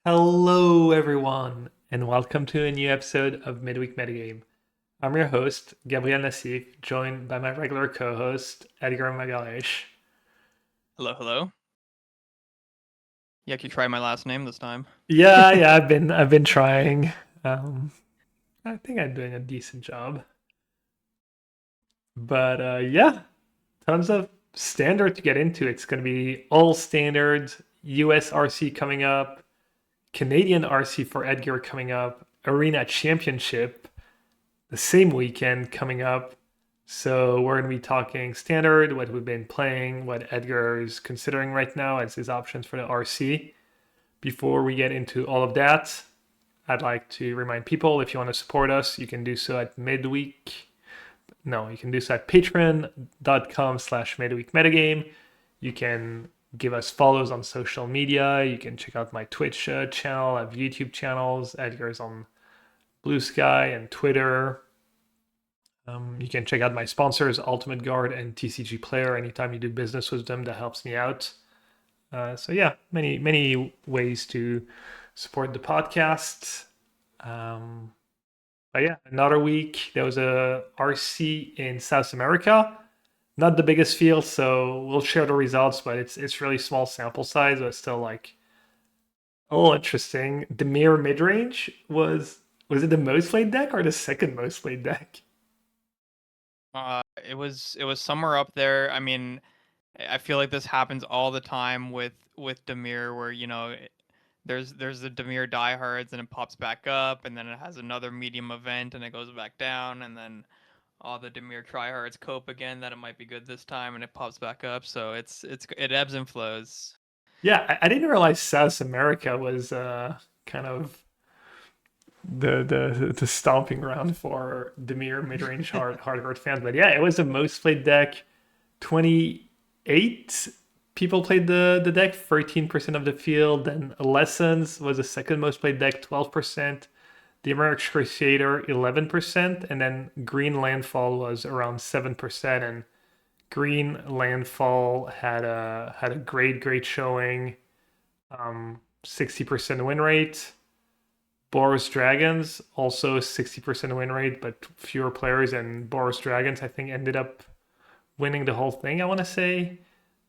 Hello, everyone, and welcome to a new episode of Midweek Metagame. I'm your host, Gabriel Nassif, joined by my regular co-host, Edgar Magalish. Hello, hello. Yeah, can you try my last name this time? Yeah, I've been trying. Um, I think I'm doing a decent job, but yeah, tons of standard to get into. It's going to be all standards, US RC coming up, Canadian RC for Edgar coming up, Arena Championship the same weekend coming up. So we're going to be talking standard, what we've been playing, what Edgar is considering right now as his options for the RC. Before we get into all of that, I'd like to remind people if you want to support us, you can do so at midweek. No, you can do so at patreon.com/midweek metagame. You can give us follows on social media. You can check out my Twitch channel. I have YouTube channels. Edgar's on Blue Sky and Twitter. You can check out my sponsors, Ultimate Guard and TCG Player. Anytime you do business with them, that helps me out. So yeah, many ways to support the podcast. But yeah, another week. There was a RC in South America. Not the biggest field, so we'll share the results, but it's really small sample size, but still like interesting. Demir midrange was it the most played deck or the second most played deck? It was somewhere up there. I mean, I feel like this happens all the time with Demir, where there's the Demir diehards and it pops back up, and then it has another medium event and it goes back down, and then all the Demir tryhards cope again that it might be good this time and it pops back up. So it ebbs and flows. Yeah, I didn't realize South America was kind of the stomping ground for Demir midrange hardcore fans. But yeah, it was the most played deck. 28 people played the deck, 13% of the field. Then Lessons was the second most played deck, 12%. Demir Excruciator, 11%. And then Green Landfall was around 7%. And Green Landfall had a great showing. 60% win rate. Boros Dragons also 60% win rate, but fewer players. And Boros Dragons, I think, ended up winning the whole thing. I want to say,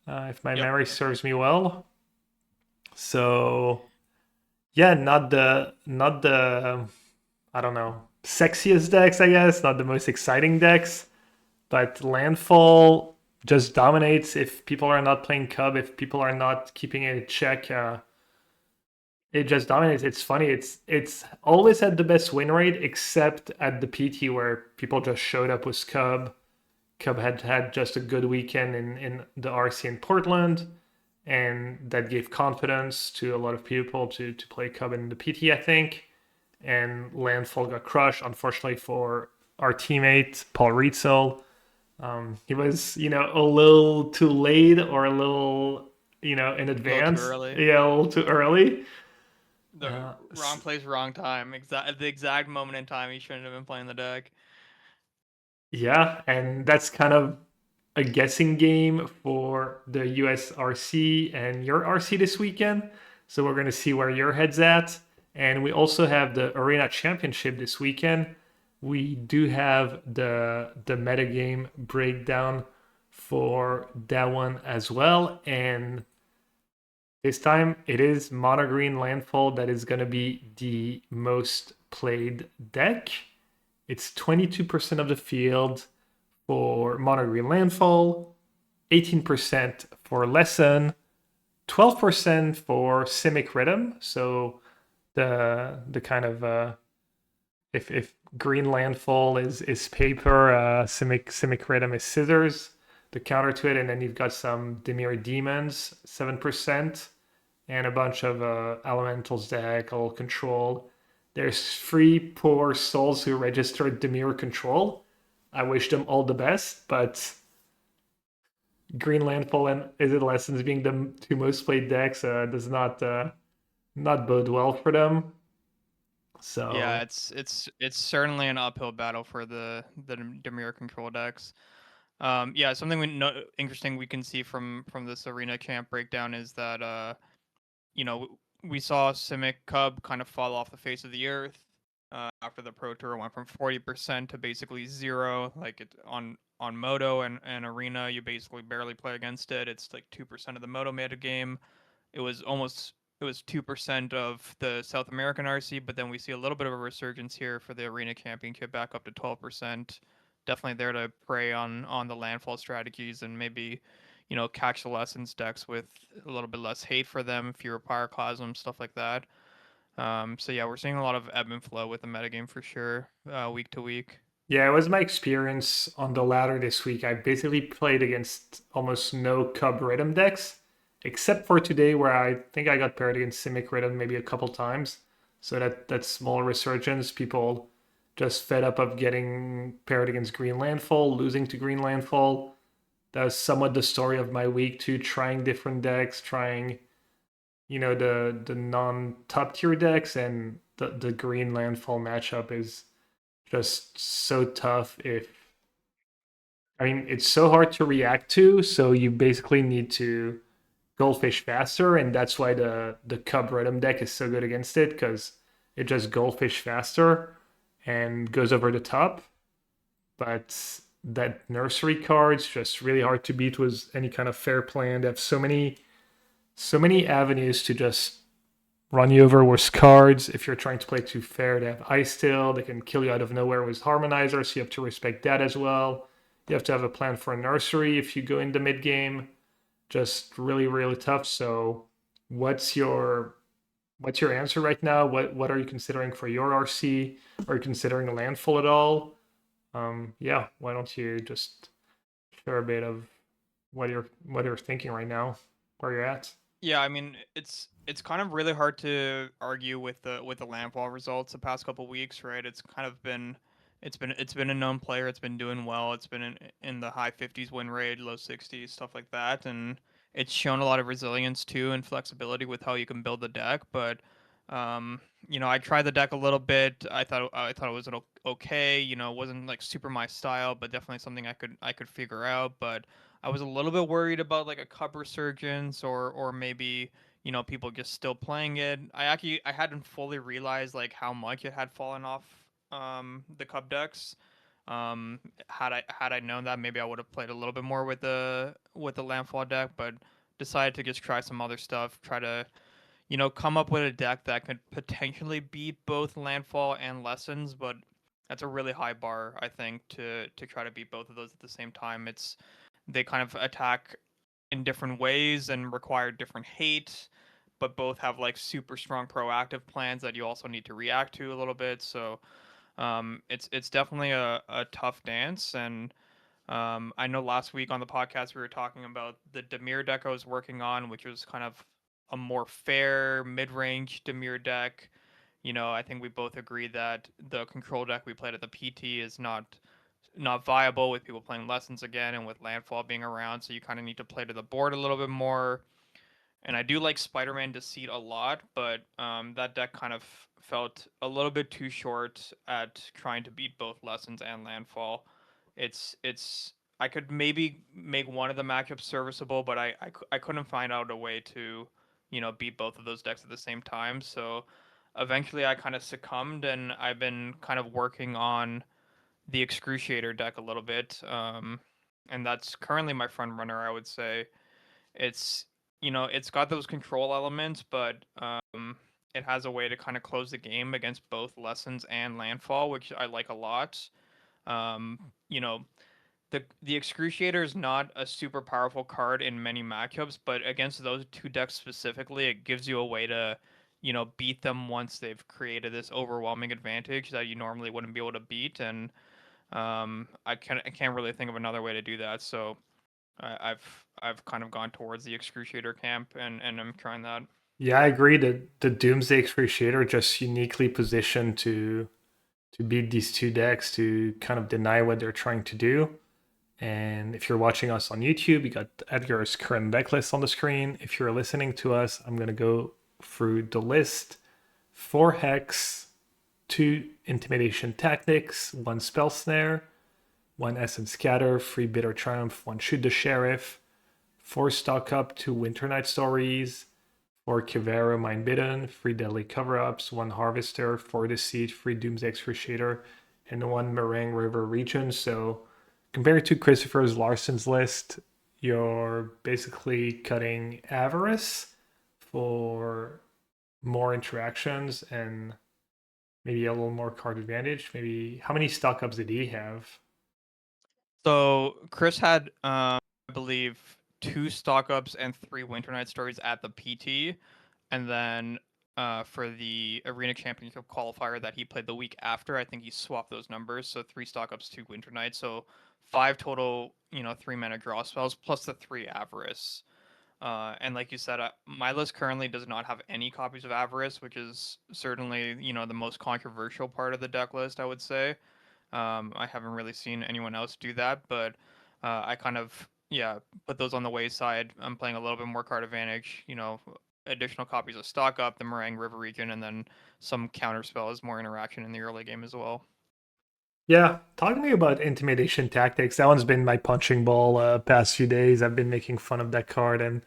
if my Yep. memory serves me well. So yeah, not the I don't know, sexiest decks, I guess, not the most exciting decks, but Landfall just dominates if people are not playing Cub, if people are not keeping it in check. It just dominates. It's funny. It's always had the best win rate, except at the PT where people just showed up with Cub. Cub had just a good weekend in the RC in Portland, and that gave confidence to a lot of people to play Cub in the PT, I think. And Landfall got crushed, unfortunately for our teammate Paul Rietzel. He was, a little too late or a little, in A little too advance. early. Yeah, a little too early. The wrong place, wrong time. At the exact moment in time he shouldn't have been playing the deck. Yeah, and that's kind of a guessing game for the US RC and your RC this weekend. So we're going to see where your head's at. And we also have the Arena Championship this weekend. We do have the metagame breakdown for that one as well. And this time it is Mono Green Landfall that is going to be the most played deck. It's 22% of the field for Mono Green Landfall, 18% for Lesson, 12% for Simic Rhythm. So the kind of if Green Landfall is paper, Simic Rhythm is scissors. The counter to it, and then you've got some Demir Demons, 7%, and a bunch of Elementals deck, all control. There's 3 poor souls who registered Demir Control. I wish them all the best, but Green Landfall and Is It Lessons being the two most played decks does not bode well for them. Yeah, So it's certainly an uphill battle for the Demir control decks. Yeah, something interesting we can see from this arena champ breakdown is that you know we saw Simic Cub kind of fall off the face of the earth after the Pro Tour went from 40% to basically zero. Like it on Moto and Arena, you basically barely play against it. It's like 2% of the Moto meta game. It was 2% of the South American RC, but then we see a little bit of a resurgence here for the Arena Championship, back up to 12%. Definitely there to prey on the landfall strategies and maybe, catch the lessons decks with a little bit less hate for them, fewer pyroclasm, stuff like that. So yeah, we're seeing a lot of ebb and flow with the metagame for sure, week to week. Yeah, it was my experience on the ladder this week. I basically played against almost no Cub Rhythm decks, except for today where I think I got paired against Simic Rhythm maybe a couple times. So that small resurgence, people just fed up of getting paired against Green Landfall, losing to Green Landfall. That was somewhat the story of my week too, trying different decks, trying the non top tier decks, and the Green Landfall matchup is just so tough. If I mean, it's so hard to react to, so you basically need to goldfish faster, and that's why the Cub Rhythm deck is so good against it, because it just goldfish faster and goes over the top. But that nursery card's just really hard to beat with any kind of fair plan. They have so many avenues to just run you over with cards. If you're trying to play too fair, they have Ice Still. They can kill you out of nowhere with Harmonizer, so you have to respect that as well. You have to have a plan for a nursery if you go in the mid game. Just really, really tough. So, what's your answer right now? What are you considering for your RC? Are you considering a landfall at all? Yeah, why don't you just share a bit of what you're thinking right now, where you're at? Yeah, I mean it's kind of really hard to argue with the landfall results the past couple weeks, right? It's kind of been it's been a known player. It's been doing well. It's been in the high 50s win rate, low 60s, stuff like that, and it's shown a lot of resilience too and flexibility with how you can build the deck. But I tried the deck a little bit. I thought it was okay. It wasn't like super my style, but definitely something I could figure out. But I was a little bit worried about like a cup resurgence or maybe people just still playing it. I hadn't fully realized like how much it had fallen off the cup decks. Had I known that, maybe I would have played a little bit more with the landfall deck, but decided to just try some other stuff. Try to come up with a deck that could potentially beat both landfall and lessons, but that's a really high bar, I think, to try to beat both of those at the same time. They kind of attack in different ways and require different hate, but both have like super strong proactive plans that you also need to react to a little bit. So it's definitely a tough dance. And I know last week on the podcast we were talking about the Demir deck I was working on, which was kind of a more fair mid-range Demir deck. I think we both agree that the control deck we played at the PT is not viable with people playing lessons again and with landfall being around. So you kind of need to play to the board a little bit more. And I do like Spider-Man Deceit a lot, but that deck kind of felt a little bit too short at trying to beat both lessons and landfall. It's I could maybe make one of the matchups serviceable, but I couldn't find out a way to beat both of those decks at the same time. So eventually I kind of succumbed, and I've been kind of working on the Excruciator deck a little bit, and that's currently my front runner. I would say it's it's got those control elements, but it has a way to kind of close the game against both lessons and landfall, which I like a lot. Um, you know, the Excruciator is not a super powerful card in many matchups, but against those two decks specifically, it gives you a way to beat them once they've created this overwhelming advantage that you normally wouldn't be able to beat. And I can't really think of another way to do that. So I've kind of gone towards the Excruciator camp, and I'm trying that. Yeah, I agree that the Doomsday Excruciator just uniquely positioned to beat these two decks, to kind of deny what they're trying to do. And if you're watching us on YouTube, you got Edgar's current decklist on the screen. If you're listening to us, I'm going to go through the list: 4 Hex, 2 Intimidation Tactics, 1 Spell Snare, 1 Essence Scatter, 3 Bitter Triumph, 1 Shoot the Sheriff, 4 Stock Up, 2 Winter Night Stories, 4 Kivera, Mind Bidden, 3 Deadly Cover-Ups, 1 Harvester, 4 Deceit, 3 Doomsday Excruciator, and 1 Meringue River Region. So compared to Christopher's Larson's list, you're basically cutting Avarice for more interactions and maybe a little more card advantage. Maybe how many stock ups did he have? So Chris had, I believe, 2 stock ups and 3 Winter Night stories at the PT, and then for the Arena Championship qualifier that he played the week after, I think he swapped those numbers. So 3 stock ups, 2 Winter Nights, so 5 total, 3-mana draw spells plus the 3 Avarice. And like you said, my list currently does not have any copies of Avarice, which is certainly, the most controversial part of the deck list, I would say. I haven't really seen anyone else do that, but I kind of, yeah, put those on the wayside. I'm playing a little bit more card advantage, additional copies of stock up, the Meringue River region, and then some counter spells, more interaction in the early game as well. Yeah, talk to me about intimidation tactics. That one's been my punching ball past few days. I've been making fun of that card and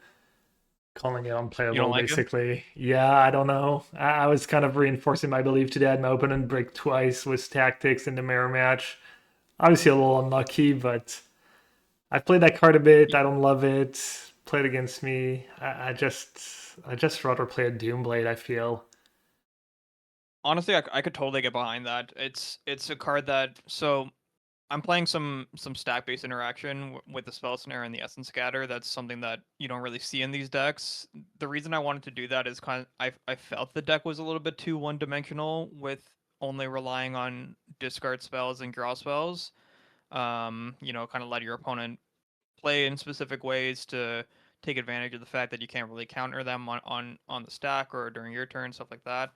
calling it You don't unplayable, like it? basically. Yeah, I don't know. I was kind of reinforcing my belief today. I had my opponent break twice with tactics in the mirror match. Obviously, a little unlucky, but I've played that card a bit. I don't love it. Played against me. I just rather play a Doomblade, I feel. Honestly, I could totally get behind that. It's a card that, so I'm playing some stack based interaction with the spell snare and the essence scatter. That's something that you don't really see in these decks. The reason I wanted to do that is I felt the deck was a little bit too one dimensional with only relying on discard spells and draw spells. Kind of let your opponent play in specific ways to take advantage of the fact that you can't really counter them on the stack or during your turn, stuff like that.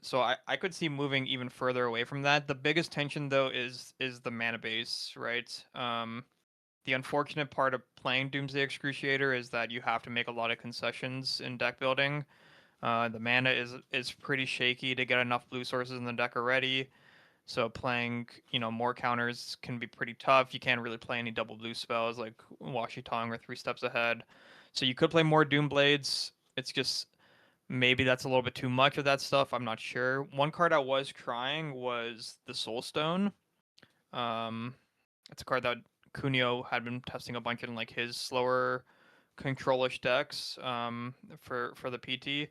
So I could see moving even further away from that. The biggest tension though is the mana base, right? The unfortunate part of playing Doomsday Excruciator is that you have to make a lot of concessions in deck building. The mana is pretty shaky to get enough blue sources in the deck already. So playing, more counters can be pretty tough. You can't really play any double blue spells like Washi Tong or 3 Steps Ahead. So you could play more Doom Blades. It's just maybe that's a little bit too much of that stuff. I'm not sure. One card I was trying was the Soulstone. Um, it's a card that Kunio had been testing a bunch in like his slower controlish decks for the PT,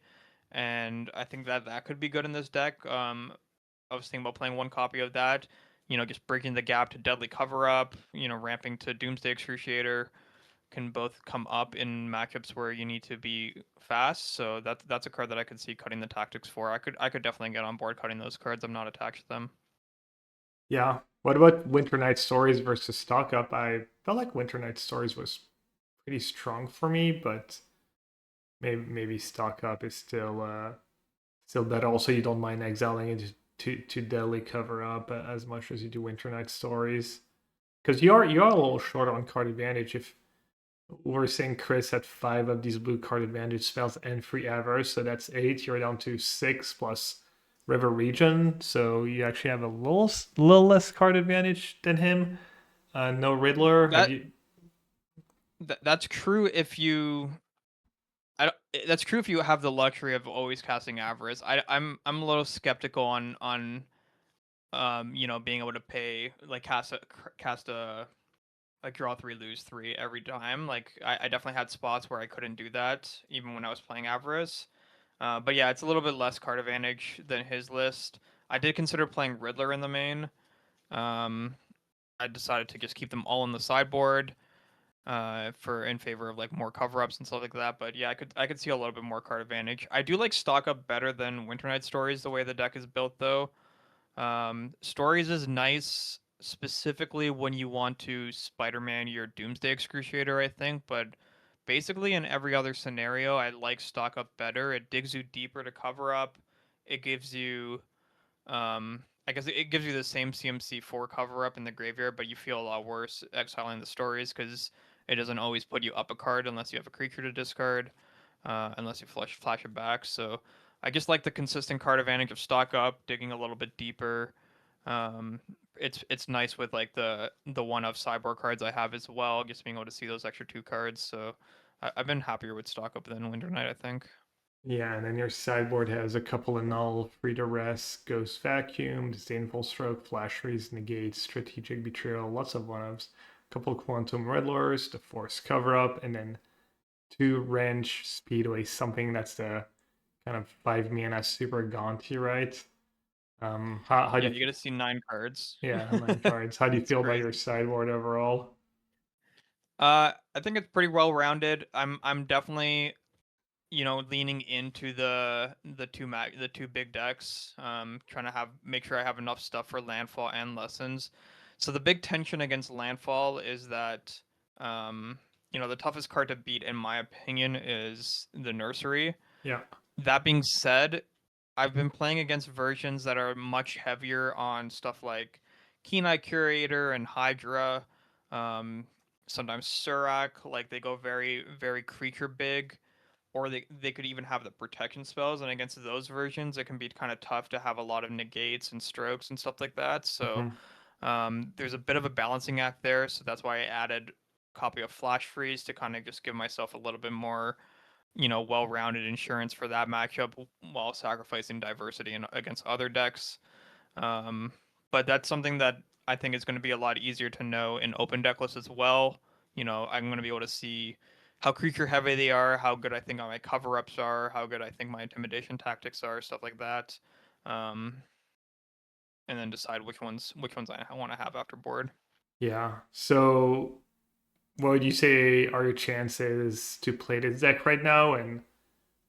and I think that that could be good in this deck. I was thinking about playing one copy of that. Just bridging the gap to Deadly Cover Up. Ramping to Doomsday Excruciator can both come up in matchups where you need to be fast. So that's a card that I could see cutting the tactics for. I could definitely get on board cutting those cards. I'm not attached to them. Yeah. What about Winter Night Stories versus Stock Up? I felt like Winter Night Stories was pretty strong for me, but maybe Stock Up is still better. Also, you don't mind exiling it to Deadly Cover Up as much as you do Winter Night Stories, because you are a little short on card advantage. If we're saying Chris had 5 of these blue card advantage spells and 3 Avers, so that's 8. You're down to 6 plus River Region, so you actually have a little less card advantage than him. No Riddler. Have That, you? that's true if you. That's true if you have the luxury of always casting Avarice. I'm a little skeptical on being able to pay like cast a draw 3 lose 3 every time. Like I definitely had spots where I couldn't do that even when I was playing Avarice. But yeah, it's a little bit less card advantage than his list. I did consider playing Riddler in the main. Um, I decided to just keep them all in the sideboard for in favor of like more cover ups and stuff like that. But yeah, I could see a little bit more card advantage. I do like stock up better than Winter Night Stories the way the deck is built though. Stories is nice specifically when you want to Spider-Man your Doomsday Excruciator, I think, but basically in every other scenario, I like stock up better. It digs you deeper to cover up. It gives you, I guess it gives you the same CMC4 cover up in the graveyard, but you feel a lot worse exiling the stories because it doesn't always put you up a card unless you have a creature to discard, unless you flash it back. So I just like the consistent card advantage of stock up, digging a little bit deeper. Um, it's nice with like the one of sideboard cards I have as well, just being able to see those extra 2 cards. So I've been happier with stock up than Winter Knight, I think. Yeah, and then your sideboard has a couple of null, free to rest, ghost vacuum, disdainful stroke, flash freeze, negate, strategic betrayal, lots of one-ofs, couple quantum red lures, the force cover up, and then 2 wrench, speedway, something that's the kind of 5 mana super gaunty, right? How do Yeah, you, you get to see 9 cards. yeah, 9 cards. How do you It's feel about your crazy. sideboard overall? I think it's pretty well rounded. I'm definitely leaning into the two big decks. Trying to make sure I have enough stuff for landfall and lessons. So the big tension against landfall is that the toughest card to beat in my opinion is the nursery. Yeah. That being said, I've been playing against versions that are much heavier on stuff like Keen-Eye Curator and Hydra. Um, Sometimes Surak, like they go very, very creature big, or they could even have the protection spells. And against those versions, it can be kind of tough to have a lot of negates and strokes and stuff like that. So Mhm. there's a bit of a balancing act there. So that's why I added a copy of Flash Freeze to kind of just give myself a little bit more well-rounded insurance for that matchup while sacrificing diversity against other decks. Um, but that's something that I think is going to be a lot easier to know in open deck lists as well. I'm going to be able to see how creature heavy they are, how good I think my cover ups are, how good I think my intimidation tactics are, stuff like that. Um, and then decide which ones I want to have after board. Yeah. So, what would you say are your chances to play this deck right now? And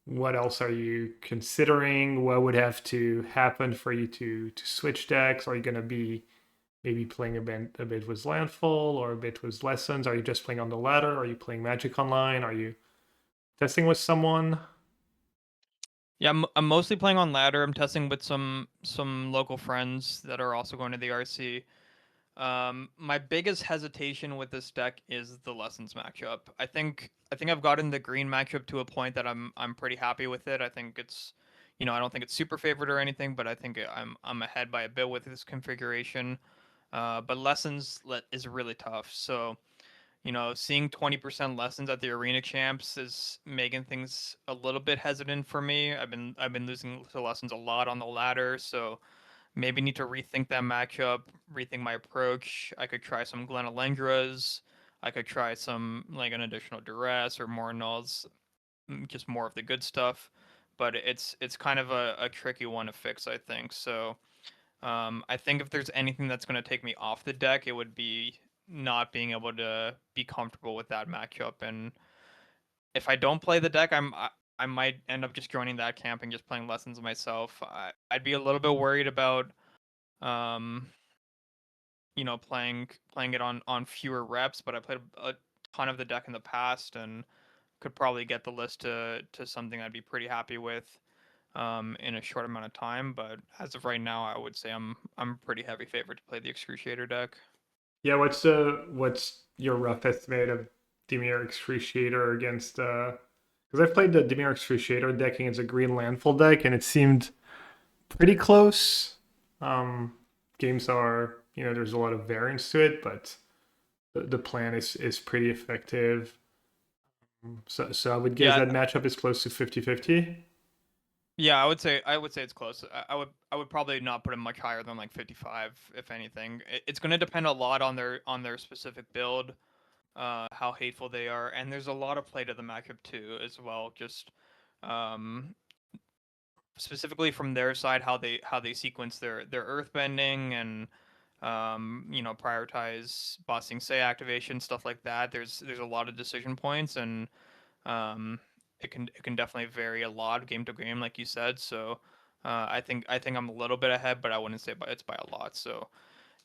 what else are you considering? What would have to happen for you to switch decks? Are you going to be maybe playing a bit with Landfall or a bit with Lessons? Are you just playing on the ladder? Are you playing Magic Online? Are you testing with someone? Yeah, I'm mostly playing on ladder. I'm testing with some local friends that are also going to the RC. My biggest hesitation with this deck is the lessons matchup. I think I've gotten the green matchup to a point that I'm pretty happy with it. I think I don't think it's super favored or anything, but I think I'm ahead by a bit with this configuration. But is really tough. So seeing 20% lessons at the arena champs is making things a little bit hesitant for me. I've been losing to lessons a lot on the ladder, so maybe need to rethink that matchup, rethink my approach. I could try some Glen Elendras. I could try some like an additional duress or more nulls, just more of the good stuff. But it's kind of a tricky one to fix, I think. So I think if there's anything that's going to take me off the deck, it would be not being able to be comfortable with that matchup. And if I don't play the deck, I might end up just joining that camp and just playing lessons myself. I'd be a little bit worried about um, playing it on fewer reps, but I played a ton of the deck in the past and could probably get the list to something I'd be pretty happy with in a short amount of time. But as of right now, I would say I'm pretty heavy favorite to play the Excruciator deck. Yeah, what's your rough estimate of Demir Excruciator against because I've played the Demir Excruciator deck against a green landfall deck and it seemed pretty close. Um Games are, there's a lot of variance to it, but the plan is pretty effective. So I would guess Yeah, that matchup is close to 50-50. yeah, I would say it's close. I would probably not put it much higher than like 55, if anything. It's going to depend a lot on their specific build, how hateful they are, and there's a lot of play to the matchup too as well. Just um, specifically from their side, how they sequence their earthbending and prioritize bossing say activation, stuff like that. There's a lot of decision points, and um, it can definitely vary a lot game to game, like you said. So I think I'm a little bit ahead, but I wouldn't say it's by a lot. So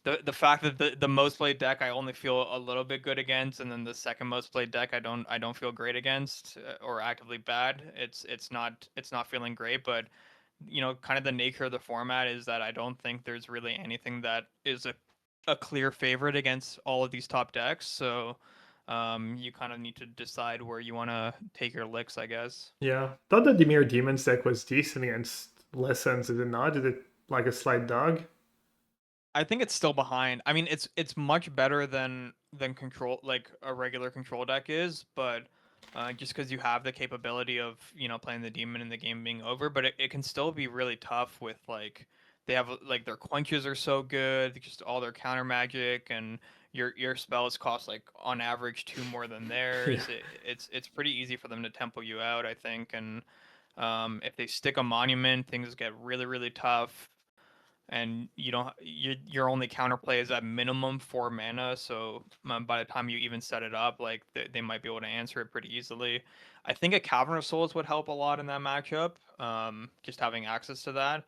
the fact that the most played deck I only feel a little bit good against, and then the second most played deck I don't feel great against, or actively bad. It's not feeling great, but kind of the nature of the format is that I don't think there's really anything that is a clear favorite against all of these top decks. So you kind of need to decide where you want to take your licks, I guess. Yeah. Thought the Demir Demons deck was decent against Lessons, is it not? Is it like a slight dog? I think it's still behind. I mean, it's much better than control like a regular control deck is, but just because you have the capability of playing the demon and the game being over, but it can still be really tough with like they have like their quenches are so good, just all their counter magic, and your spells cost like on average two more than Yeah. theirs. It's pretty easy for them to tempo you out, I think, and if they stick a monument, things get really tough. And you don't your only counterplay is at minimum 4 mana, so by the time you even set it up, like they might be able to answer it pretty easily. I think a Cavern of Souls would help a lot in that matchup, just having access to that.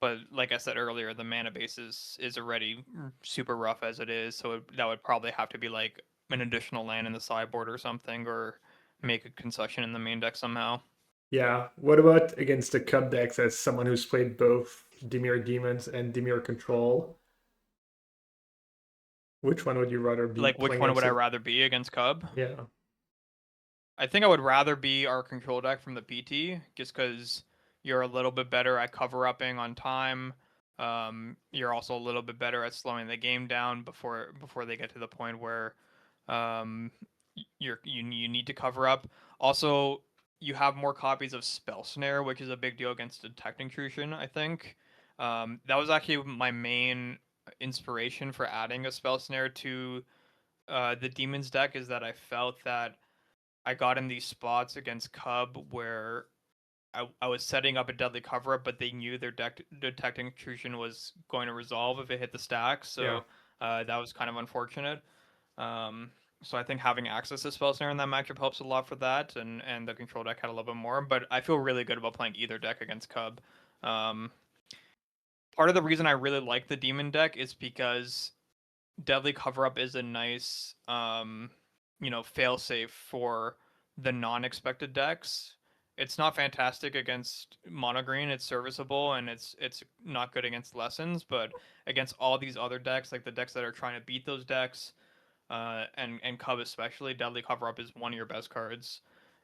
But like I said earlier, the mana base is already super rough as it is, so that would probably have to be like an additional land in the sideboard or something, or make a concession in the main deck somehow. Yeah. What about against the Cub decks as someone who's played both Demir Demons and Demir Control? Which one would you rather be Like, which playing one would against I it? rather be against Cub? Yeah. I think I would rather be our control deck from the PT, just because you're a little bit better at cover upping on time. You're also a little bit better at slowing the game down before they get to the point where um, you need to cover up. Also, you have more copies of Spell Snare, which is a big deal against Detect Intrusion, I think. That was actually my main inspiration for adding a Spell Snare to the Demons deck, is that I felt that I got in these spots against Cub where I was setting up a deadly cover up, but they knew their detect intrusion was going to resolve if it hit the stack. Yeah. So that was kind of unfortunate. Um, so I think having access to Spell Snare in that matchup helps a lot for that, and the control deck had a little bit more. But I feel really good about playing either deck against Cub. Um, Part of the reason I really like the Demon deck is because Deadly Cover Up is a nice, fail safe for the non-expected decks. It's not fantastic against mono green. It's serviceable, and it's not good against lessons. But against all these other decks, like the decks that are trying to beat those decks, and Cub especially, Deadly Cover Up is one of your best cards.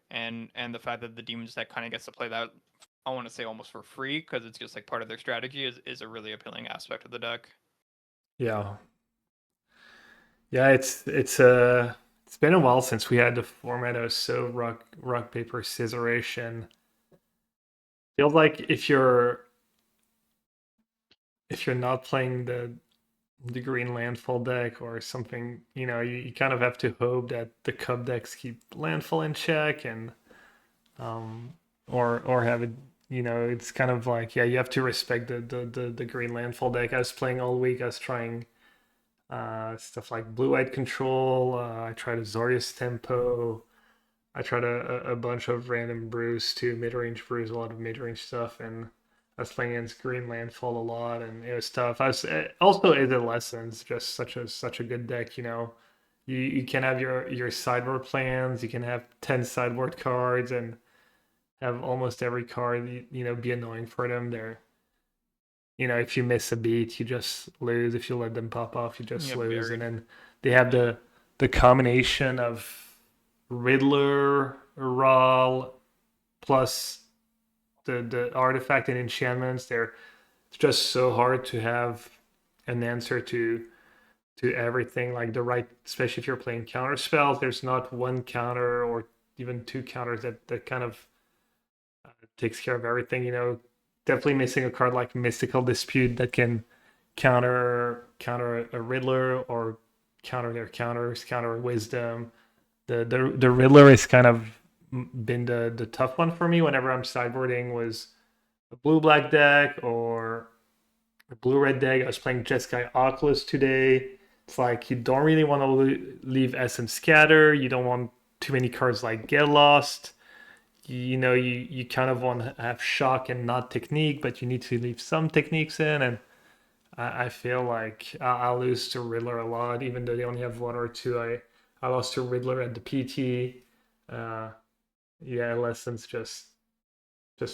And the fact that the Demons deck kind of gets to play that, I want to say almost for free, because it's just like part of their strategy, is a really appealing aspect of the deck. Yeah. Yeah, it's been a while since we had the format of so rock paper scissoration. Feels like if you're not playing the green landfall deck or something, you kind of have to hope that the Cub decks keep landfall in check and um or have it, it's kind of like, yeah, you have to respect the green landfall deck. I was playing all week. I was trying stuff like blue-eyed control. I tried Azorius tempo. I tried a bunch of random brews too, mid-range brews, a lot of mid-range stuff, and I was playing against Green Landfall a lot, and it was tough. I was also Aided Lessons, just such a good deck. You can have your sideboard plans. You can have 10 sideboard cards and have almost every card be annoying for them. If you miss a beat, you just lose. If you let them pop off, you just Yeah, lose. And very. then they have Yeah. the combination of Riddler, Rawl, plus the artifact and enchantments. It's just so hard to have an answer to everything, like the right, especially if you're playing counter spells. There's not one counter or even two counters that kind of takes care of everything. Definitely missing a card like Mystical Dispute that can counter a Riddler or counter their counters, counter Wisdom. The Riddler is kind of been the tough one for me whenever I'm sideboarding was a blue black deck or a blue red deck. I was playing Jeskai Oculus today. It's like you don't really want to leave Essence Scatter. You don't want too many cards like Get Lost. You kind of want to have shock and not technique, but you need to leave some techniques in. And I feel like I lose to Riddler a lot, even though they only have one or two. I lost to Riddler at the PT. Uh, yeah, Lessons just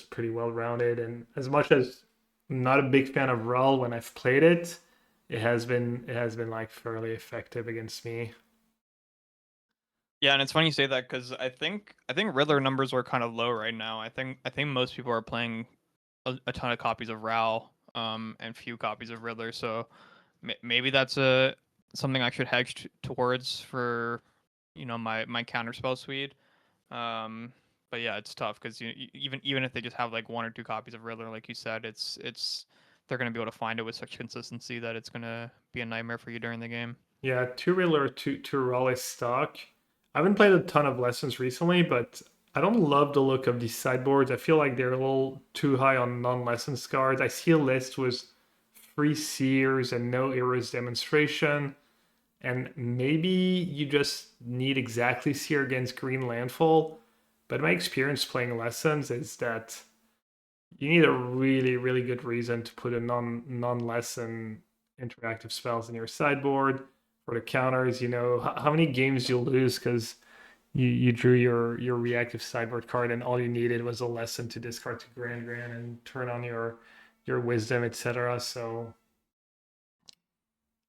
pretty well rounded. And as much as I'm not a big fan of Rawl when I've played it, it has been like fairly effective against me. Yeah, and it's funny you say that because I think Riddler numbers are kind of low right now. I think most people are playing a ton of copies of Ral, and few copies of Riddler. So maybe that's a something I should hedge towards for my counterspell suite. But yeah, it's tough because even if they just have like 1 or 2 copies of Riddler, like you said, it's they're gonna be able to find it with such consistency that it's gonna be a nightmare for you during the game. Yeah, two Riddler, two Raleigh stock. I haven't played a ton of lessons recently, but I don't love the look of these sideboards. I feel like they're a little too high on non-lessons cards. I see a list with free Seers and no Era's Demonstration, and maybe you just need exactly Seer against Green Landfall. But my experience playing lessons is that you need a really, really good reason to put a non-lesson interactive spells in your sideboard for the counters. You know how many games you'll lose because you drew your reactive sideboard card and all you needed was a lesson to discard to Grand and turn on your wisdom, etc. So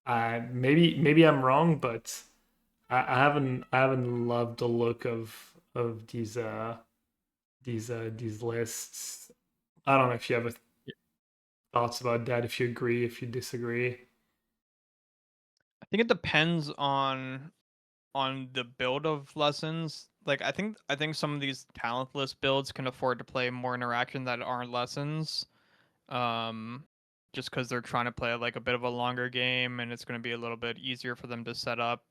maybe I'm wrong, but I haven't loved the look of these lists. I don't know if you have thoughts about that, if you agree, if you disagree. I think it depends on the build of lessons. Like I think some of these talentless builds can afford to play more interaction that aren't lessons. Um, just because they're trying to play like a bit of a longer game, and it's going to be a little bit easier for them to set up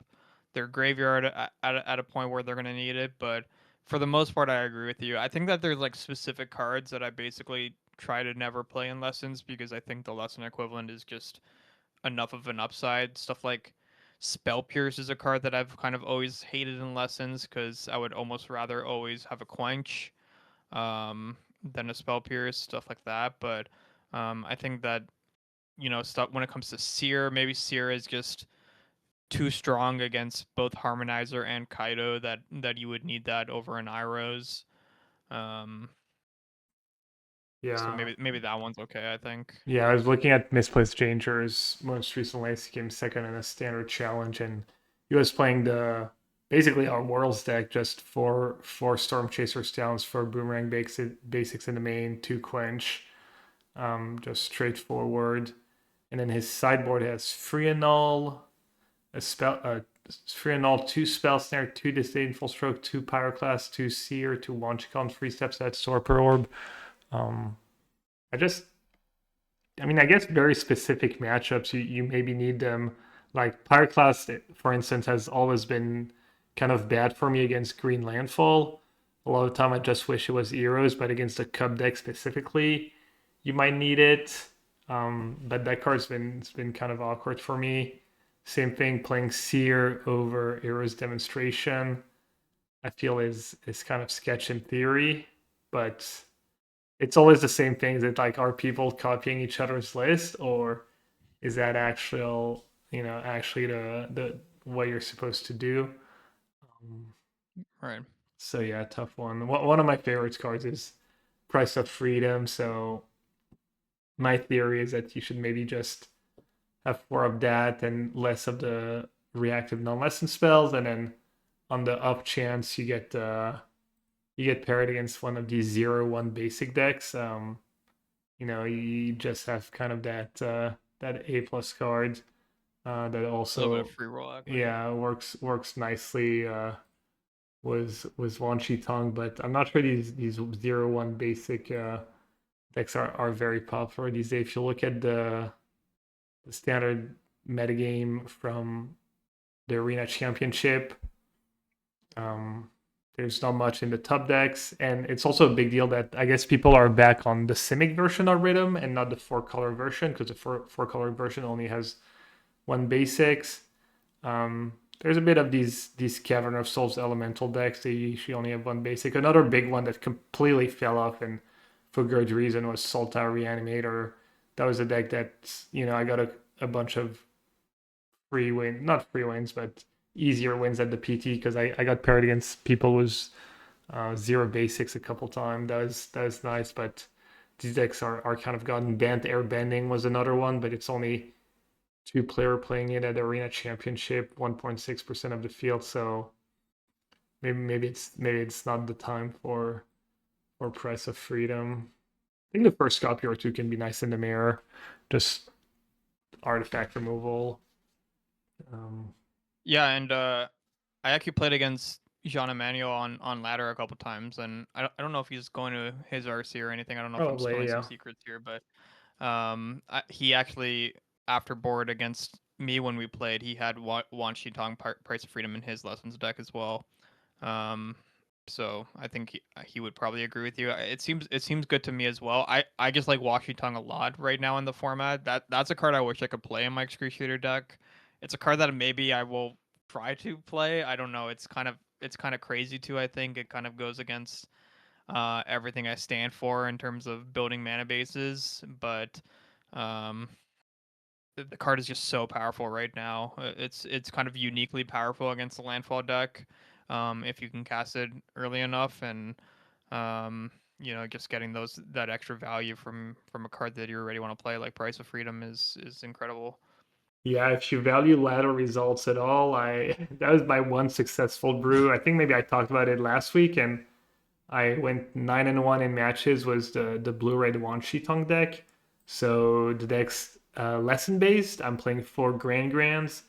their graveyard at a point where they're going to need it. But for the most part, I agree with you. I think that there's like specific cards that I basically try to never play in lessons because I think the lesson equivalent is just enough of an upside. Stuff like Spell Pierce is a card that I've kind of always hated in lessons because I would almost rather always have a Quench than a Spell Pierce, stuff like that. But I think that stuff when it comes to Seer, maybe Seer is just too strong against both Harmonizer and Kaido that you would need that over an Iros. Um, so Yeah. maybe that one's okay. I think. Yeah, I was looking at Misplaced Dangers most recently. He came second in a standard challenge, and he was playing the basically our Worlds deck, just four Storm Chaser Stowns, four Boomerang basics in the main, two Quench, just straightforward. And then his sideboard has Free Annul, a spell, Free Annul, two Spell Snare, two Disdainful Stroke, two Pyroclast, two Seer, two Launchicon, free steps at Sorper Orb. Um, I just I mean, I guess very specific matchups you maybe need them. Like Pyroclast, for instance, has always been kind of bad for me against Green Landfall. A lot of the time, I just wish it was Eros, but against the Cub deck specifically, you might need it. But that card's been it's been kind of awkward for me. Same thing, playing Seer over Eros Demonstration. I feel is kind of sketch in theory, but it's always the same things that like are people copying each other's list or is that actually the what you're supposed to do. um, Right. so yeah, tough one. One of my favorite cards is Price of Freedom, so my theory is that you should maybe just have four of that and less of the reactive non-lesson spells, and then on the up chance you get paired against one of these 0-1 basic decks. You just have kind of that A plus card that A little bit of also free roll equity. yeah works nicely was Washi Tong, but I'm not sure these 0-1 basic decks are very popular these days. If you look at the standard metagame from the Arena Championship, um, there's not much in the top decks, and it's also a big deal that I guess people are back on the Simic version of Rhythm and not the four-color version because the four-color version only has one basics. There's a bit of these Cavern of Souls elemental decks. They usually only have one basic. Another big one that completely fell off and for good reason was Sultai Reanimator. That was a deck that I got a bunch of not free wins, but easier wins at the PT because I got paired against people with zero basics a couple times. That was nice, but these decks are kind of gotten banned. Air Bending was another one, but it's only two-player playing it at Arena Championship, 1.6% of the field. So maybe it's not the time for Price of Freedom. I think the first copy or two can be nice in the mirror, just artifact removal. Um, Yeah, and I actually played against Jean Emmanuel on ladder a couple times, and I don't know if he's going to his RC or anything. I don't know if I'm Probably, spilling some yeah. secrets here, but he actually after board against me when we played, he had Washi Tong Price of Freedom in his lessons deck as well. Um, so I think he would probably agree with you. It seems good to me as well. I just like Washi Tongue a lot right now in the format. That's a card I wish I could play in my Excruciator deck. It's a card that maybe I will try to play. I don't know. It's kind of crazy too. I think it kind of goes against everything I stand for in terms of building mana bases, but um, the card is just so powerful right now. It's kind of uniquely powerful against the landfall deck, if you can cast it early enough, and just getting that extra value from a card that you already want to play, like Price of Freedom, is incredible. Yeah, if you value ladder results at all, I that was my one successful brew. I think maybe I talked about it last week, and I went 9-1 in matches. Was the blue red Washi Tong deck. So the deck's lesson based. I'm playing 4 Grands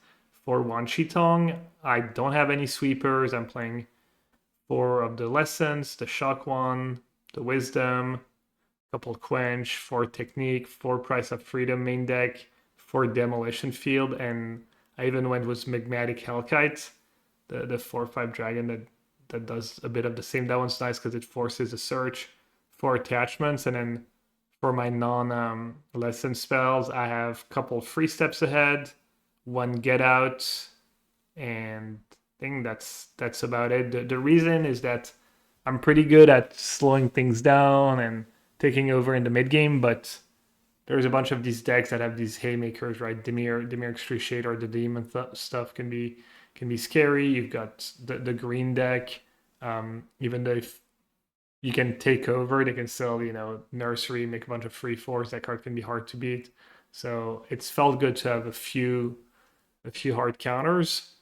for Washi Tong. I don't have any sweepers. I'm playing 4 of the lessons, the shock one, the wisdom, couple quench, 4 technique, 4 price of freedom main deck, 4 demolition field, and I even went with magmatic hellkite, the 4/5 dragon that does a bit of the same. That one's nice because it forces a search, 4 attachments, and then for my non lesson spells, I have a couple free steps ahead, 1 get out, and I think that's about it. The reason is that I'm pretty good at slowing things down and taking over in the mid game, but there's a bunch of these decks that have these haymakers, right? Demir Excruciator, the demon stuff can be scary. You've got the green deck. Even though if you can take over, they can still nursery, make a bunch of free fours. That card can be hard to beat. So it's felt good to have a few hard counters.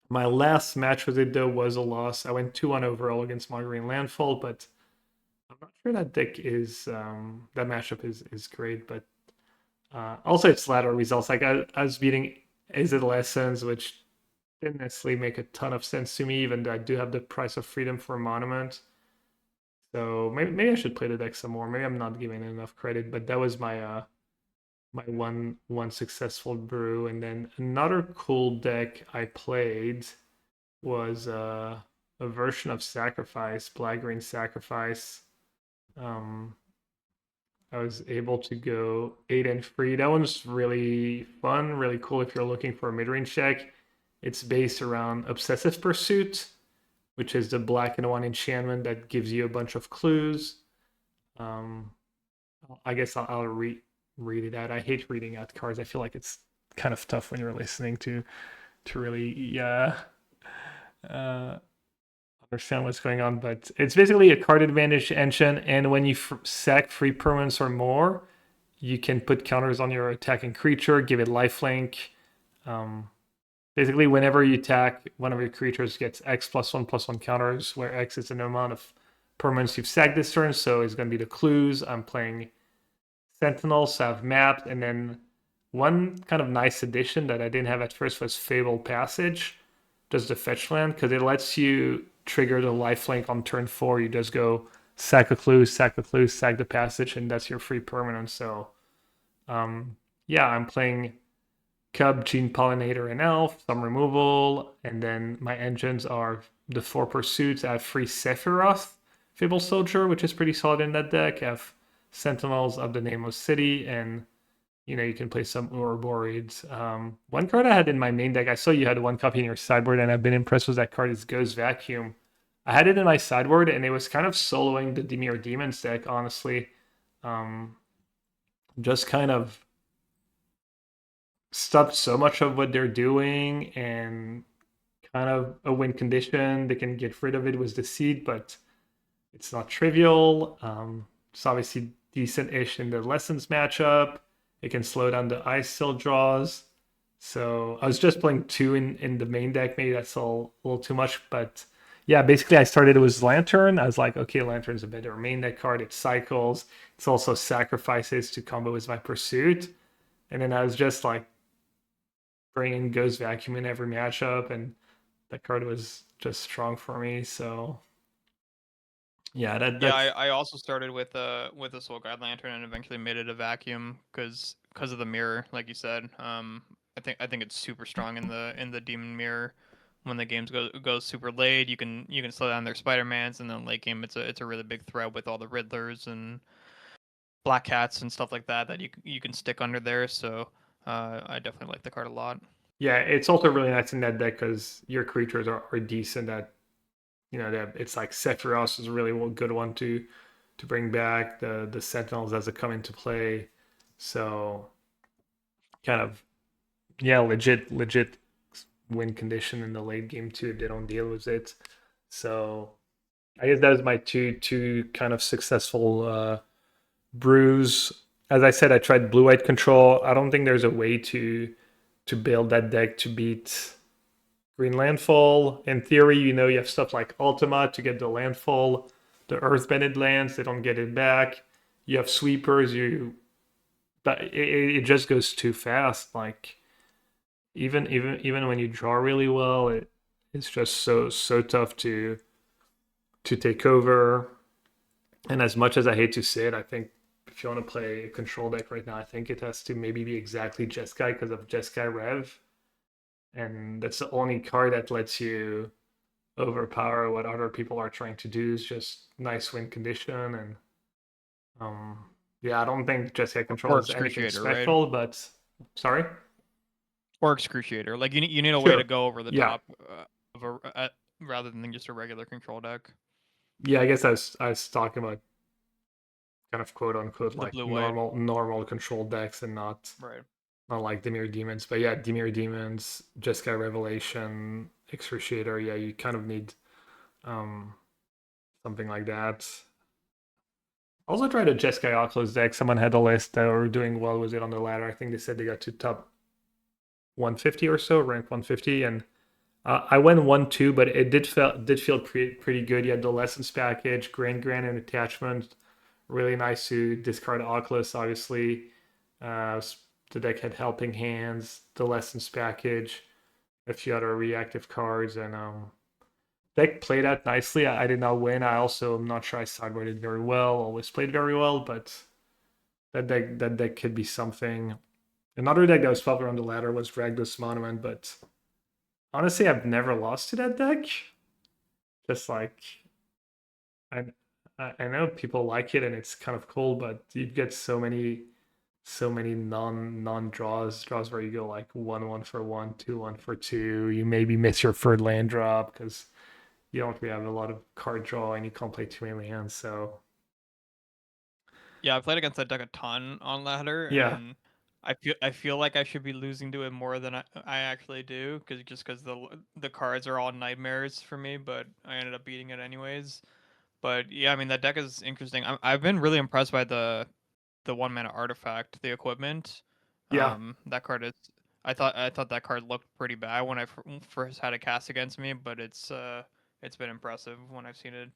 My last match with it though was a loss. I went 2-1 overall against Margarine Landfall, but I'm not sure that deck is that matchup is great. But also it's ladder results. Like I was beating Is It Lessons, which didn't necessarily make a ton of sense to me, even though I do have the Price of Freedom for Monument. So maybe I should play the deck some more. Maybe I'm not giving it enough credit, but that was my one successful brew. And then another cool deck I played was a version of Sacrifice, Black Green Sacrifice. Um, I was able to go 8 and 3. That one's really fun, really cool if you're looking for a mid-range deck. It's based around Obsessive Pursuit, which is the black and one enchantment that gives you a bunch of clues. Um, I guess I'll read it out. I hate reading out cards. I feel like it's kind of tough when you're listening to really uh, understand what's going on. But it's basically a card advantage engine, and when you sack 3 permanents or more, you can put counters on your attacking creature, give it lifelink. Um, Basically, whenever you attack, one of your creatures gets X +1/+1 counters, where X is the amount of permanents you've sacked this turn. So it's going to be the clues. I'm playing Sentinels, so I've mapped, and then one kind of nice addition that I didn't have at first was Fable Passage, just the fetch land, because it lets you trigger the lifelink on turn 4. You just go sack a clue, sack the passage, and that's your free permanent. So, yeah, I'm playing Cub, Gene Pollinator, and Elf, some removal, and then my engines are the 4 pursuits. I have free Sephiroth, Fable Soldier, which is pretty solid in that deck. I have Sentinels of the Nameless City, and you can play some Ouroboros. One card I had in my main deck, I saw you had 1 copy in your sideboard, and I've been impressed with that card, is Ghost Vacuum. I had it in my sideboard, and it was kind of soloing the Demir Demons deck, honestly. Just kind of stopped so much of what they're doing, and kind of a win condition. They can get rid of it with the seed, but it's not trivial. It's obviously decent-ish in the lessons matchup. It can slow down the ice still draws. So I was just playing 2 in the main deck. Maybe that's a little too much, but yeah, basically I started with Lantern. I was like, okay, Lantern's a better main deck card. It cycles. It's also sacrifices to combo with my pursuit. And then I was just like bringing Ghost Vacuum in every matchup, and That card was just strong for me. So yeah, Yeah, that's I also started with a Soul Guide Lantern and eventually made it a vacuum because of the mirror, like you said. I think it's super strong in the Demon Mirror. When the games goes super late, you can slow down their Spider-Mans, and then late game it's a really big threat with all the Riddlers and Black Cats and stuff like that that you can stick under there. So I definitely like the card a lot. yeah, it's also really nice in that deck because your creatures are decent at that it's like Sephiroth is a really good one to bring back the Sentinels as they come into play. So kind of yeah, legit win condition in the late game too if they don't deal with it. So I guess that was my two kind of successful brews. As I said, I tried blue white control. I don't think there's a way to build that deck to beat green landfall. In theory, you have stuff like Ultima to get the landfall, the earthbended lands, they don't get it back. You have sweepers, but it just goes too fast. Like even when you draw really well, it's just so tough to take over. And as much as I hate to say it, I think if you want to play a control deck right now, I think it has to maybe be exactly Jeskai because of Jeskai Rev. And that's the only card that lets you overpower what other people are trying to do. Is just nice win condition. And um yeah, I don't think Jeskai Control Or is anything Excruciator, right? special, but sorry. Or Excruciator. Like you need a way to Sure. go over the Yeah. top of rather than just a regular control deck. Yeah, I guess I was talking about kind of quote unquote The like blue white. normal control decks and Right. not like Demir Demons. But yeah, Demir Demons, Jeskai Revelation, Excruciator, yeah, you kind of need um something like that. Also tried a Jeskai Oculus deck. Someone had a list that were doing well with it on the ladder. I think they said they got to top 150 or so, rank 150, and I went 1-2, but it did feel pretty good. You had the lessons package, Grand and attachment, really nice to discard Oculus, obviously. Uh, the deck had Helping Hands, the lessons package, a few other reactive cards, and deck played out nicely. I did not win. I also am not sure I sideboarded very well. Always played very well, but that deck could be something. Another deck that was popular on the ladder was Rakdos Monument, but honestly, I've never lost to that deck. Just like I I know people like it and it's kind of cool, but you get so many non draws where you go like 1-1 for one, 2-1 for two. You maybe miss your third land drop because you don't really have a lot of card draw and you can't play too many lands. So Yeah, I played against that deck a ton on ladder, yeah, and I feel like I should be losing to it more than I actually do, because the cards are all nightmares for me, but I ended up beating it anyways. But yeah, I mean that deck is interesting. I've been really impressed by the 1 mana artifact, the equipment. yeah, That card is. I thought that card looked pretty bad when I first had it cast against me, but it's been impressive when I've seen it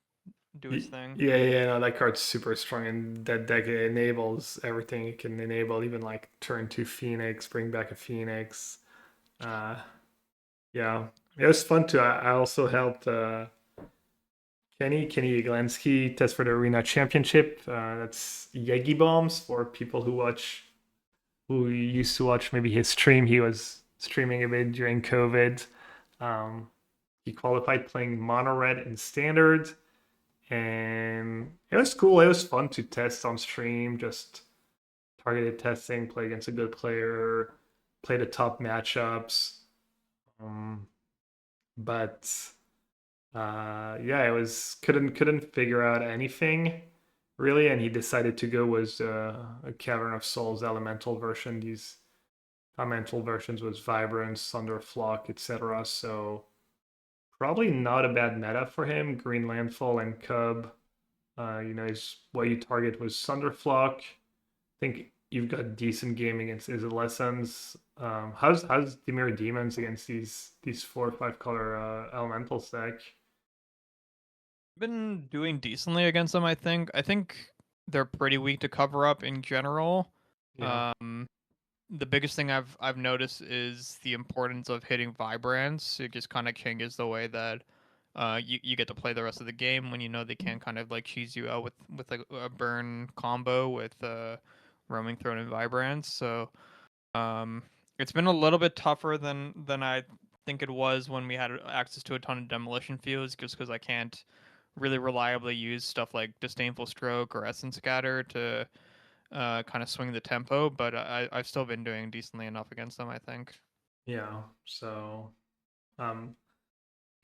do its thing. yeah. No, that card's super strong, and that deck enables everything it can enable, even like turn two Phoenix, bring back a Phoenix. Uh, yeah, it was fun too. I also helped Kenny Yaglensky test for the Arena Championship. That's Yegi Bombs for people who used to watch maybe his stream. He was streaming a bit during COVID. Um, he qualified playing mono red and standard, and it was cool. It was fun to test on stream, just targeted testing, play against a good player, play the top matchups. Um, but yeah, it was couldn't figure out anything really, and he decided to go with a Cavern of Souls elemental version. These elemental versions was Vibrance, Thunderflock, etc. So probably not a bad meta for him. Green Landfall and Cub. His what you target was Thunderflock. I think you've got decent game against Izzet Lessons. How's Demir Demons against these 4 or 5 color elemental stack? Been doing decently against them. I think they're pretty weak to cover up in general. Yeah. Um, the biggest thing I've noticed is the importance of hitting vibrance. It just kind of changes the way that you get to play the rest of the game when you know they can kind of like cheese you out with a burn combo with roaming throne and vibrance. So um, it's been a little bit tougher than I think it was when we had access to a ton of demolition fields, just because I can't really reliably use stuff like disdainful stroke or essence scatter to kind of swing the tempo. But I've still been doing decently enough against them, I think. Yeah. So um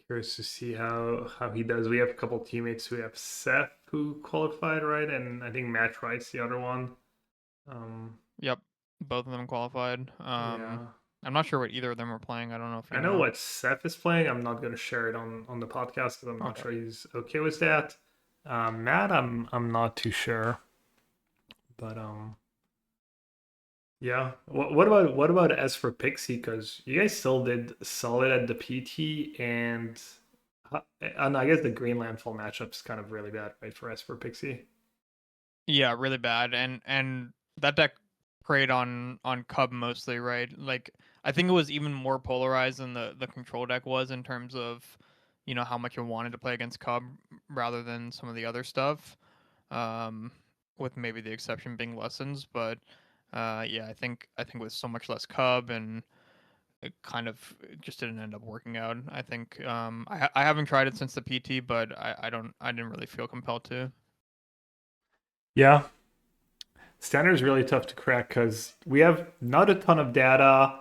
curious to see how he does. We have a couple teammates. We have Seth who qualified, right? And I think Matt Wright's the other one. Um Yep, both of them qualified. yeah. I'm not sure what either of them are playing. I don't know if I you know know. what Seth is playing. I'm not going to share it on the podcast because I'm not Okay. sure he's okay with that. Matt, I'm not too sure, but yeah. What about S for Pixie? Because you guys still did solid at the PT, and I guess the Green Landfall matchup's kind of really bad, right, for S for Pixie. Yeah, really bad. And that deck preyed on Cub mostly, right? Like I think it was even more polarized than the control deck was in terms of, how much you wanted to play against Cub rather than some of the other stuff. Um, with maybe the exception being lessons, but yeah, I think with so much less Cub and it kind of just didn't end up working out. I think I haven't tried it since the PT, but I didn't really feel compelled to. Yeah, standard is really tough to crack because we have not a ton of data.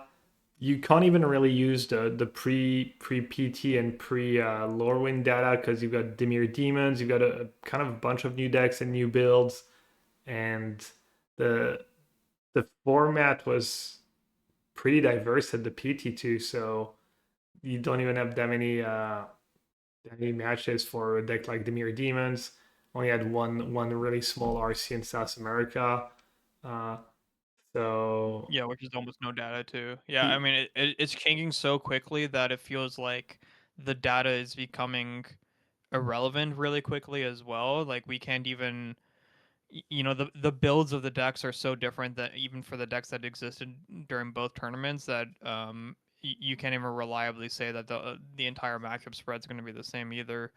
You can't even really use the pre PT and pre Lorwyn data because you've got Demir demons, you've got a kind of a bunch of new decks and new builds, and the the format was pretty diverse at the PT too. So you don't even have that many matches for a deck like Demir demons. Only had one really small RC in South America. Uh, so Yeah, which is almost no data too. Yeah, I y- mean it's changing so quickly that it feels like the data is becoming irrelevant really quickly as well. Like we can't even the builds of the decks are so different that even for the decks that existed during both tournaments that you can't even reliably say that the entire matchup spread is going to be the same either.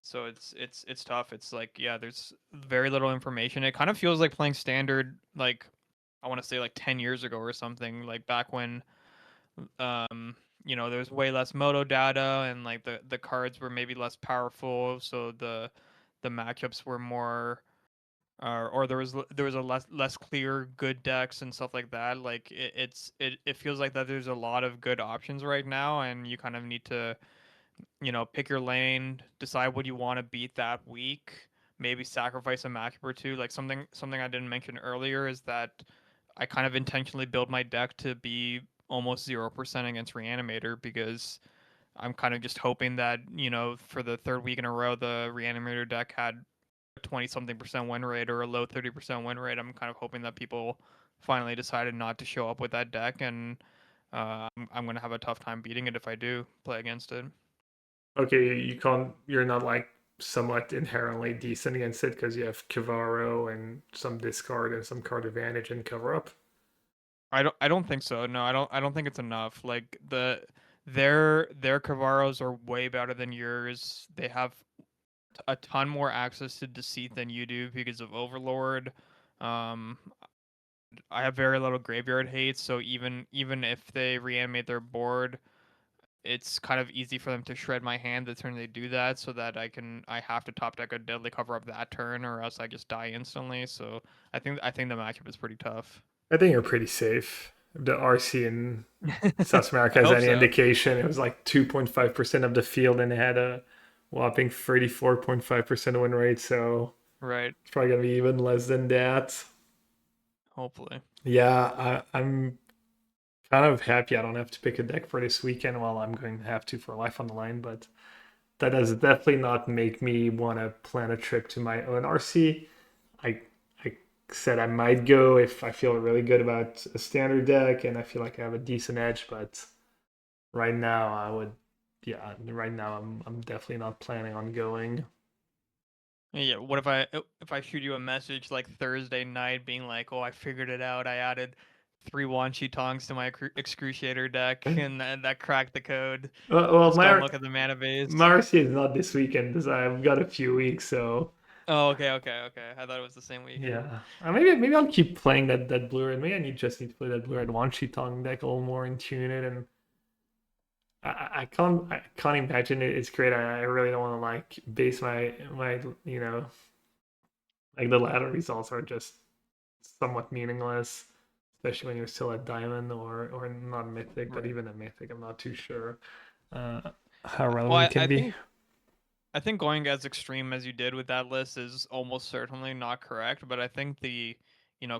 So it's tough. It's like yeah, there's very little information. It kind of feels like playing standard like I want to say like 10 years ago or something, like back when there's way less moto data and like the cards were maybe less powerful, so the matchups were more or there was a less clear good decks and stuff like that. Like it feels like that there's a lot of good options right now, and you kind of need to pick your lane, decide what you want to beat that week, maybe sacrifice a matchup or two. Like something I didn't mention earlier is that I kind of intentionally build my deck to be almost 0% against Reanimator because I'm kind of just hoping that, for the third week in a row, the Reanimator deck had a 20 something percent win rate or a low 30% win rate. I'm kind of hoping that people finally decided not to show up with that deck, and I'm going to have a tough time beating it if I do play against it. okay, you can't. You're not like somewhat inherently decent against it because you have Kivaro and some discard and some card advantage and cover up. I don't think so. No, I don't think it's enough. Like their Cavaros are way better than yours. They have a ton more access to deceit than you do because of Overlord. Um, I have very little graveyard hate, so even if they reanimate their board, it's kind of easy for them to shred my hand the turn they do that, so that I have to top deck a deadly cover up that turn, or else I just die instantly. So I think the matchup is pretty tough. I think you're pretty safe. If the RC in South America I has hope any so. indication, it was like 2.5% of the field and they had a whopping 34.5% win rate. So Right. it's probably going to be even less than that. Hopefully. Yeah, I'm kind of happy I don't have to pick a deck for this weekend. Well, I'm going to have to for life on the line, but that does definitely not make me want to plan a trip to my own RC. I said I might go if I feel really good about a standard deck and I feel like I have a decent edge, but right now I would yeah, right now I'm definitely not planning on going. Yeah, what if I shoot you a message like Thursday night being like, "Oh, I figured it out. I added 3 Washi Tongs to my Excruciator deck, and that cracked the code. Well, Just don't look at the mana base. my RC is not this weekend because I've got a few weeks, so Oh, okay. I thought it was the same weekend. yeah. Maybe I'll keep playing that blue red. Maybe I just need to play that blue red Washi Tong deck a little more and tune it. And I can't imagine it's great. I really don't want to like base my like the ladder results are just somewhat meaningless, especially when you're still at diamond or not mythic. But Right. even at mythic, I'm not too sure uh, how Well, relevant it can be. I think going as extreme as you did with that list is almost certainly not correct, but I think the,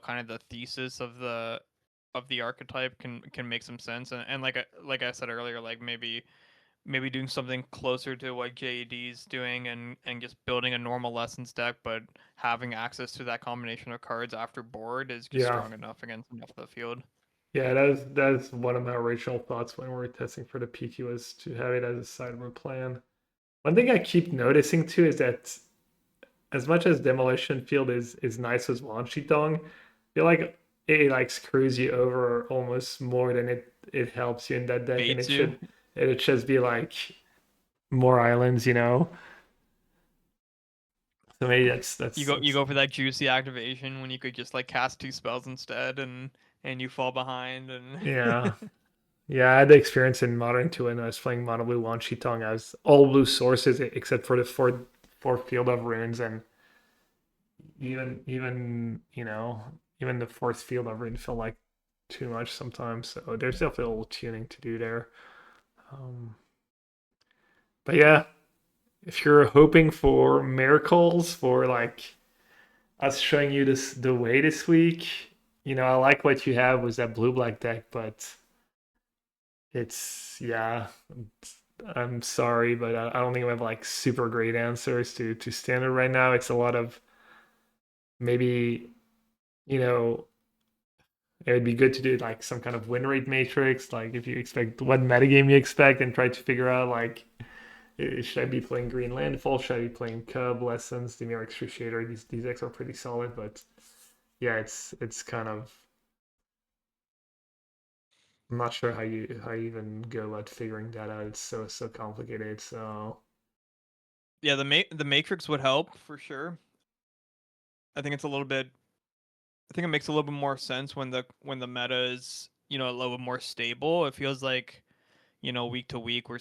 kind of the thesis of the archetype can make some sense, and like I said earlier, like maybe doing something closer to what JED's doing, and just building a normal lessons deck, but having access to that combination of cards after board is just Yeah. strong enough against enough of the field. Yeah, that is one of my original thoughts when we were testing for the PT was to have it as a sideboard plan. One thing I keep noticing too is that as much as Demolition Field is nice with Washi Tong, I feel like it like screws you over almost more than it helps you in that deck, and Baits you. it should be like more islands, you know. So maybe You that's go for that juicy activation when you could just like cast 2 spells instead, and you fall behind, and yeah. Yeah, I had the experience in Modern 2 when I was playing Mono Blue Washi Tong. I was all blue sources except for the fourth field of runes, and even the fourth field of runes felt like too much sometimes. So there's definitely a little tuning to do there. Um, but yeah, if you're hoping for miracles for like us showing you the way this week, I like what you have with that blue black deck, but it's yeah. I'm sorry, but I don't think we have like super great answers to standard right now. It's a lot of maybe, you know, it would be good to do like some kind of win rate matrix, like if you expect what metagame you expect and try to figure out like should I be playing Green Landfall, should I be playing Cub, Lessons, Demir Excruciator. These decks are pretty solid, but yeah, it's kind of I'm not sure how you even go about figuring that out. It's so complicated. So yeah, the Matrix would help for sure. I think it's a little bit. I think it makes a little bit more sense when the meta is a little bit more stable. It feels like week to week we're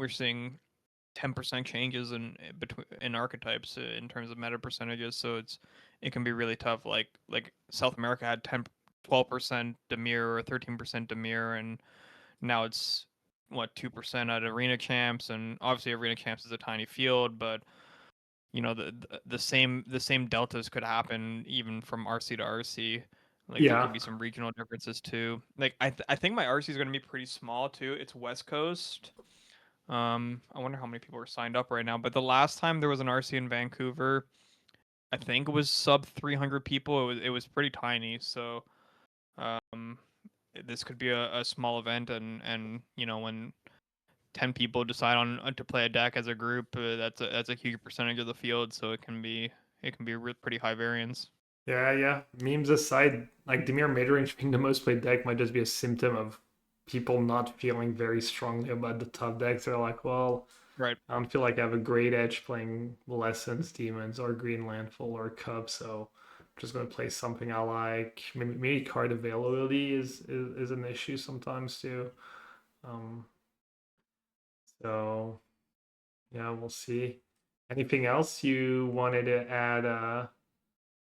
seeing 10% changes in archetypes in terms of meta percentages. So it can be really tough. Like South America had 12% Demir or 13% Demir, and now it's what 2% at Arena Champs, and obviously Arena Champs is a tiny field, but the same deltas could happen even from RC to RC. Like there yeah, could be some regional differences too. Like I think my RC is going to be pretty small too. It's West Coast. I wonder how many people are signed up right now. But the last time there was an RC in Vancouver, I think it was sub 300 people. It was pretty tiny. So um, this could be a small event, and when 10 people decide on to play a deck as a group, that's a huge percentage of the field. So it can be a pretty high variance. yeah. Memes aside, like Demir Midrange being the most played deck might just be a symptom of people not feeling very strongly about the top decks. They're like, well, Right. I don't feel like I have a great edge playing Lessons, Demons, or Green Landfall or Cub, so I'm just gonna play something I like. Maybe card availability is an issue sometimes too. Um, so yeah, we'll see. Anything else you wanted to add as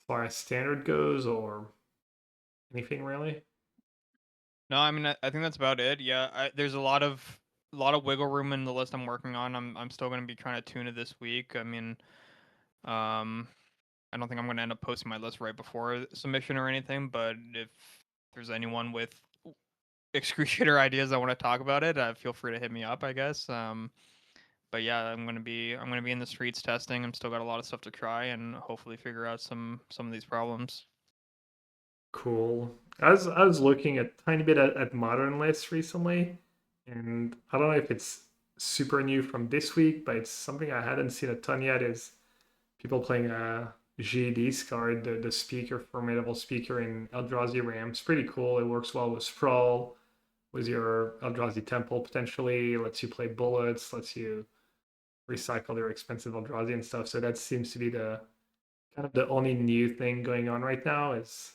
far as standard goes, or anything really? No, I mean I think that's about it. Yeah, there's a lot of wiggle room in the list I'm working on. I'm still going to be trying to tune it this week. I mean, um, I don't think I'm going to end up posting my list right before submission or anything. But if there's anyone with excruciator ideas that want to talk about it, feel free to hit me up, I guess. But yeah, I'm gonna be in the streets testing. I'm still got a lot of stuff to try and hopefully figure out some of these problems. Cool. I was looking a tiny bit at modern lists recently, and I don't know if it's super new from this week, but it's something I hadn't seen a ton yet. Is people playing GD's card, the speaker, formidable speaker in Eldrazi Ram. It's pretty cool. It works well with Sprawl, with your Eldrazi Temple potentially, lets you play bullets, lets you recycle your expensive Eldrazi and stuff. So that seems to be the kind of the only new thing going on right now is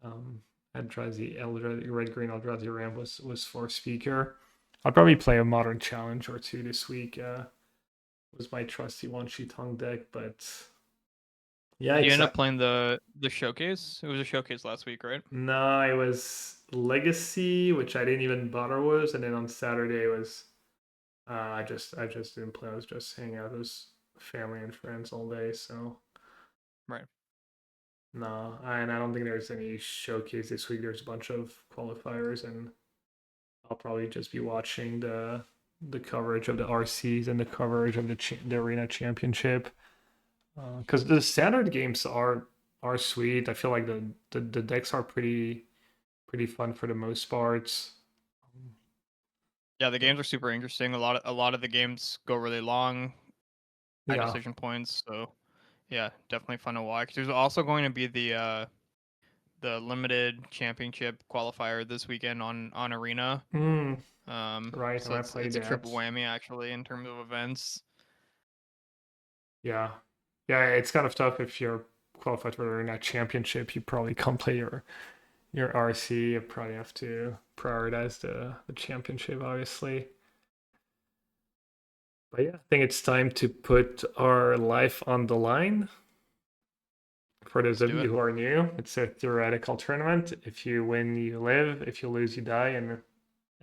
um, Eldrazi Red Green Eldrazi Ram was for speaker. I'll probably play a modern challenge or two this week. Was my trusty Washi Tong deck, but yeah, Did you end up playing the showcase? It was a showcase last week, right? No, it was Legacy, which I didn't even bother with, and then on Saturday was I just didn't play. I was just hanging out with family and friends all day. So Right. no, and I don't think there's any showcase this week. There's a bunch of qualifiers, and I'll probably just be watching the coverage of the RCs and the coverage of the Arena Championship. Because the standard games are sweet. I feel like the decks are pretty fun for the most part. Yeah, the games are super interesting. A lot of the games go really long, high Yeah. decision points. So yeah, definitely fun to watch. There's also going to be the limited championship qualifier this weekend on Arena. Mm, right. I So might it's play it's a triple that. whammy actually in terms of events. Yeah. Yeah. It's kind of tough if you're qualified for that championship. You probably can't play your RC. You probably have to prioritize the championship, obviously. But yeah, I think it's time to put our life on the line. For those Let's of do you it. who are new, it's a theoretical tournament. If you win, you live. If you lose, you die. And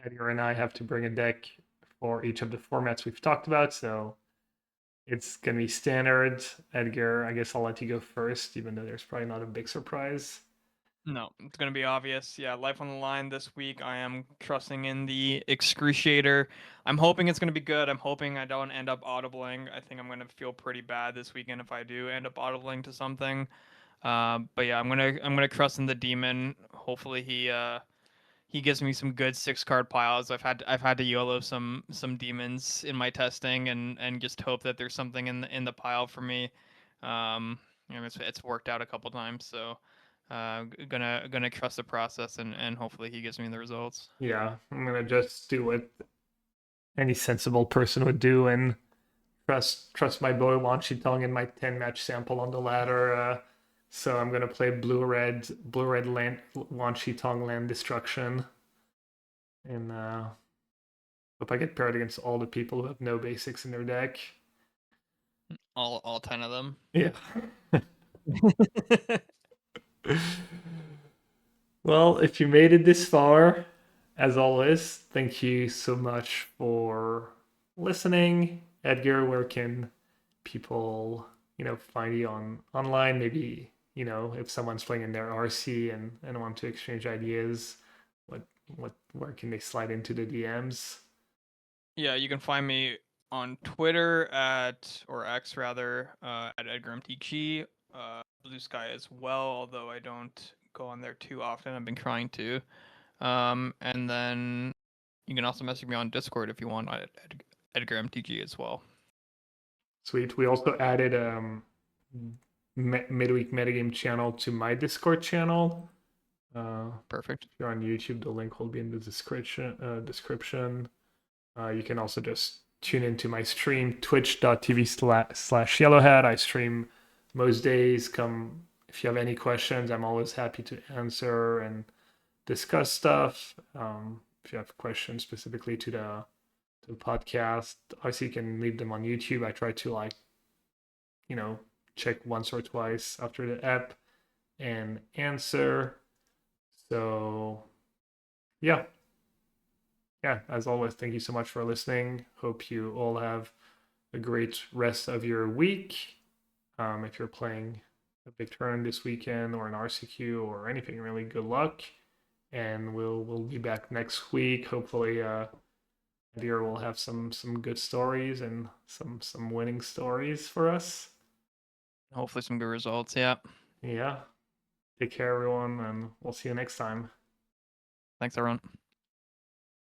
Edgar and I have to bring a deck for each of the formats we've talked about. So it's going to be standard. Edgar, I guess I'll let you go first, even though there's probably not a big surprise. No, it's gonna be obvious. Yeah, life on the line this week. I am trusting in the Excruciator. I'm hoping it's gonna be good. I'm hoping I don't end up audibling. I think I'm gonna feel pretty bad this weekend if I do end up audibling to something. But yeah, I'm gonna trust in the demon. Hopefully he gives me some good 6 card piles. I've had to YOLO some demons in my testing and just hope that there's something in the pile for me. It's worked out a couple times, so gonna trust the process and hopefully he gives me the results. Yeah, I'm going to just do what any sensible person would do and trust my boy Washi Tong in my 10 match sample on the ladder. So I'm gonna play blue red land Washi Tong land destruction, and hope I get paired against all the people who have no basics in their deck. All 10 of them. Yeah. Well, if you made it this far, as always, thank you so much for listening. Edgar, where can people, find you online? Maybe, if someone's playing in their RC and want to exchange ideas, what where can they slide into the DMs? Yeah, you can find me on Twitter or X rather, at EdgarMTG, Blue Sky as well, although I don't go on there too often. I've been trying to. And then you can also message me on Discord if you want at EdgarMTG as well. Sweet. We also added midweek metagame channel to my Discord channel. Perfect. If you're on YouTube, the link will be in the description. You can also just tune into my stream, twitch.tv/yellowhead. I stream most days. Come if you have any questions, I'm always happy to answer and discuss stuff. If you have questions specifically to the podcast, obviously you can leave them on YouTube. I try to check once or twice after the app and answer. So yeah, as always, thank you so much for listening. Hope you all have a great rest of your week. If you're playing a big turn this weekend or an RCQ or anything, really good luck. And we'll be back next week. Hopefully, Edgar will have some good stories and some winning stories for us. Hopefully some good results. Yeah. Yeah. Take care, everyone, and we'll see you next time. Thanks, everyone.